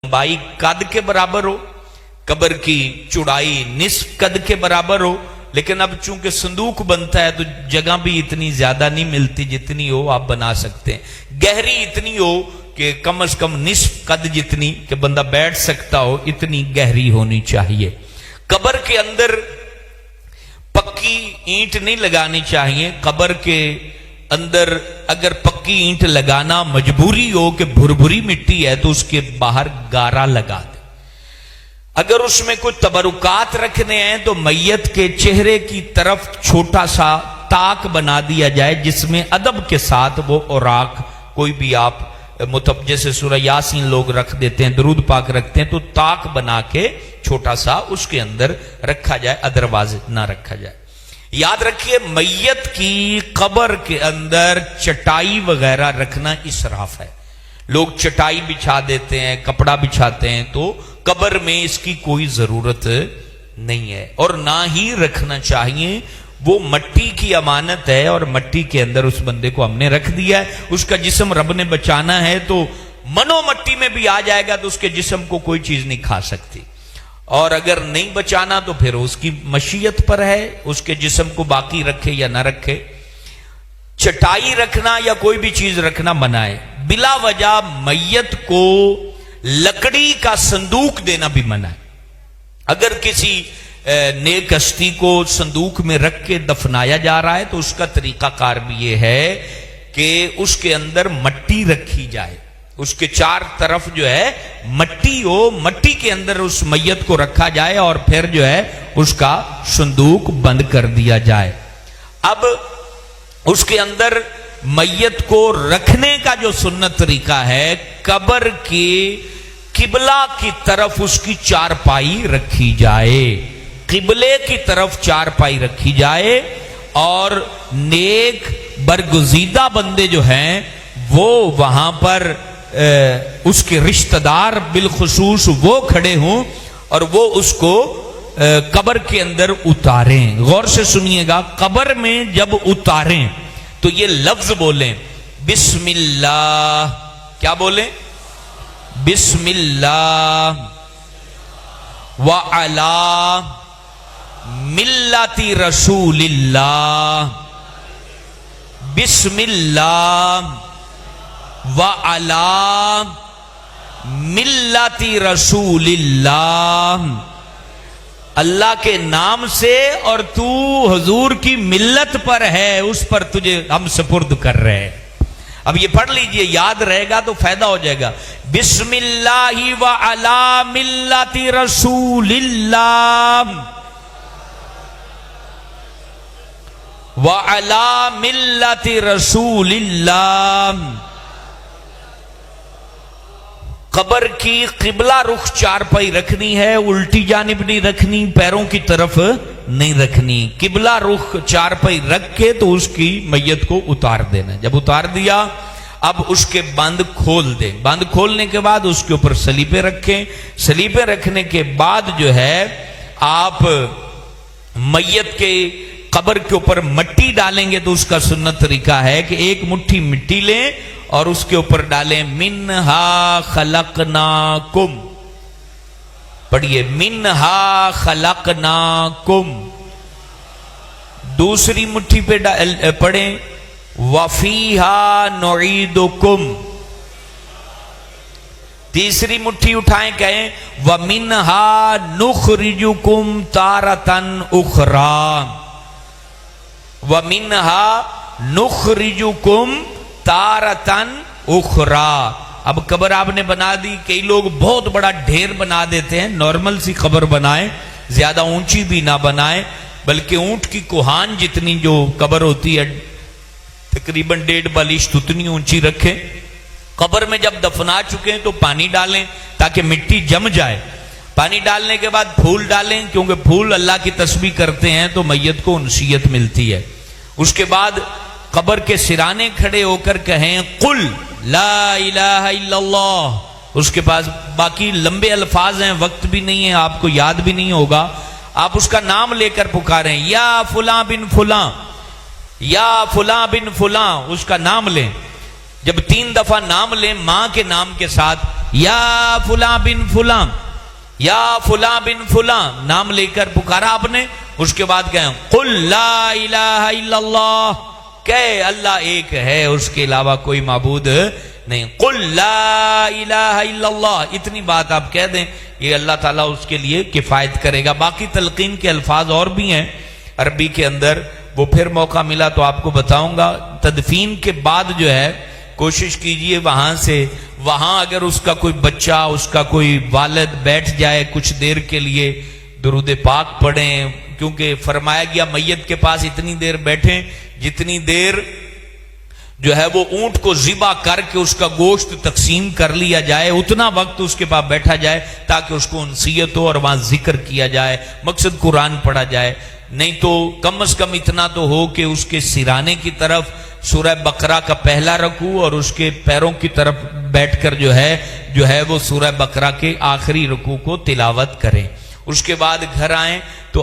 लंबाई कद के बराबर हो, कब्र की चौड़ाई निस्फ कद के बराबर हो। लेकिन अब चूंकि संदूक बनता है तो जगह भी इतनी ज्यादा नहीं मिलती, जितनी हो आप बना सकते हैं। गहरी इतनी हो कि कम से कम निस्फ कद जितनी कि बंदा बैठ सकता हो, इतनी गहरी होनी चाहिए। कब्र के अंदर पक्की ईंट नहीं लगानी चाहिए। कब्र के अंदर अगर पक्की ईंट लगाना मजबूरी हो कि भुरभुरी मिट्टी है तो उसके बाहर गारा लगा दे। अगर उसमें कुछ तबरुकात रखने हैं तो मैयत के चेहरे की तरफ छोटा सा ताक बना दिया जाए, जिसमें अदब के साथ वो औराक कोई भी आप जैसे सूरह यासीन लोग रख देते हैं, दरूद पाक रखते हैं, तो ताक बना के छोटा सा उसके अंदर रखा जाए, अदरवाइज ना रखा जाए। याद रखिए, मैयत की कब्र के अंदर चटाई वगैरह रखना इसराफ है। लोग चटाई बिछा देते हैं, कपड़ा बिछाते हैं, तो कब्र में इसकी कोई जरूरत नहीं है और ना ही रखना चाहिए। वो मट्टी की अमानत है और मट्टी के अंदर उस बंदे को हमने रख दिया है। उसका जिस्म रब ने बचाना है तो मनो मट्टी में भी आ जाएगा तो उसके जिस्म को कोई चीज नहीं खा सकती, और अगर नहीं बचाना तो फिर उसकी मशीयत पर है, उसके जिस्म को बाकी रखे या ना रखे। चटाई रखना या कोई भी चीज रखना मना है। बिला वजह मैयत को लकड़ी का संदूक देना भी मना है। अगर किसी नेक हस्ती को संदूक में रख के दफनाया जा रहा है तो उसका तरीकाकार भी ये है कि उसके अंदर मट्टी रखी जाए, उसके चार तरफ जो है मट्टी हो, मट्टी के अंदर उस मैयत को रखा जाए और फिर जो है उसका संदूक बंद कर दिया जाए। अब उसके अंदर मैयत को रखने का जो सुन्नत तरीका है, कब्र के किबला की तरफ उसकी चारपाई रखी जाए, किबले की तरफ चारपाई रखी जाए, और नेक बरगुजीदा बंदे जो हैं वो वहां पर उसके रिश्तेदार बिलखुसूस वो खड़े हों और वो उसको कब्र के अंदर उतारें। गौर से सुनिएगा, कब्र में जब उतारें तो ये लफ्ज बोलें, बिस्मिल्लाह। क्या बोलें? बिस्मिल्लाह व अला मिल्लति रसूलिल्लाह, बिस्मिल्लाह व अला मिल्लति रसूलिल्लाह। अल्लाह के नाम से और तू हुजूर की मिल्लत पर है, उस पर तुझे हम सुपुर्द कर रहे हैं। अब ये पढ़ लीजिए, याद रहेगा तो फायदा हो जाएगा। बिस्मिल्लाहि व अला मिल्लति रसूलिल्लाह व अला मिल्लति रसूलिल्लाह। कब्र की किबला रुख चारपाई रखनी है, उल्टी जानिब नहीं रखनी, पैरों की तरफ नहीं रखनी। किबला रुख चारपाई रख के तो उसकी मैयत को उतार देना। जब उतार दिया, अब उसके बंद खोल दे। बंद खोलने के बाद उसके ऊपर सलीबे रखें। सलीबे रखने के बाद जो है आप मैयत के कब्र के ऊपर मट्टी डालेंगे तो उसका सुन्नत तरीका है कि एक मुट्ठी मिट्टी लें और उसके ऊपर डालें मिन्हा खलकनाकुम। पढ़िए, मिन्हा खलकनाकुम। दूसरी मुट्ठी पे पढ़ें वफीहा नुईदुकुम। तीसरी मुट्ठी उठाएं, कहें वमिन्हा नुखरिजुकुम तारतन उखरा, वमिन्हा नुखरिजुकुम तारतन उखरा। अब कब्र आपने बना दी, कई लोग बहुत बड़ा ढेर बना देते हैं। नॉर्मल सी कब्र बनाएं, ज्यादा ऊंची भी ना बनाएं, बल्कि ऊंट की कोहान जितनी जो कब्र होती है तकरीबन 1.5 बलिश्त उतनी ऊंची रखें। कब्र में जब दफना चुके हैं तो पानी डालें ताकि मिट्टी जम जाए। पानी डालने के बाद फूल डालें, क्योंकि फूल अल्लाह की तस्बीह करते हैं तो मैयत को उनसियत मिलती है। उसके बाद कब्र के सिराने खड़े होकर कहें कुल ला इलाहा इल्लल्लाह। उसके पास बाकी लंबे अल्फाज हैं, वक्त भी नहीं है, आपको याद भी नहीं होगा। आप उसका नाम लेकर पुकारें, या फुला बिन फुला, या फुला बिन फुला, उसका नाम लें। جب 3 دفعہ نام لیں ماں کے نام کے ساتھ، یا فلاں بن فلاں، یا فلاں بن فلاں نام لے کر پکارا آپ نے، اس کے بعد کہیں قل لا الہ الا اللہ، کہ اللہ ایک ہے، اس کے علاوہ کوئی معبود نہیں، قل لا الہ الا اللہ، اتنی بات آپ کہہ دیں، یہ اللہ تعالیٰ اس کے لیے کفایت کرے گا۔ باقی تلقین کے الفاظ اور بھی ہیں عربی کے اندر، وہ پھر موقع ملا تو آپ کو بتاؤں گا۔ تدفین کے بعد جو ہے کوشش کیجئے وہاں اگر اس کا کوئی بچہ، اس کا کوئی والد بیٹھ جائے کچھ دیر کے لیے، درود پاک پڑھیں، کیونکہ فرمایا گیا میت کے پاس اتنی دیر بیٹھیں جتنی دیر جو ہے وہ اونٹ کو ذبح کر کے اس کا گوشت تقسیم کر لیا جائے، اتنا وقت اس کے پاس بیٹھا جائے تاکہ اس کو انسیت ہو اور وہاں ذکر کیا جائے، مقصد قرآن پڑھا جائے، نہیں تو کم از کم اتنا تو ہو کہ اس کے سرانے کی طرف سورہ بقرہ کا پہلا رکوع اور اس کے پیروں کی طرف بیٹھ کر جو ہے وہ سورہ بقرہ کے آخری رکوع کو تلاوت کریں۔ اس کے بعد گھر آئیں تو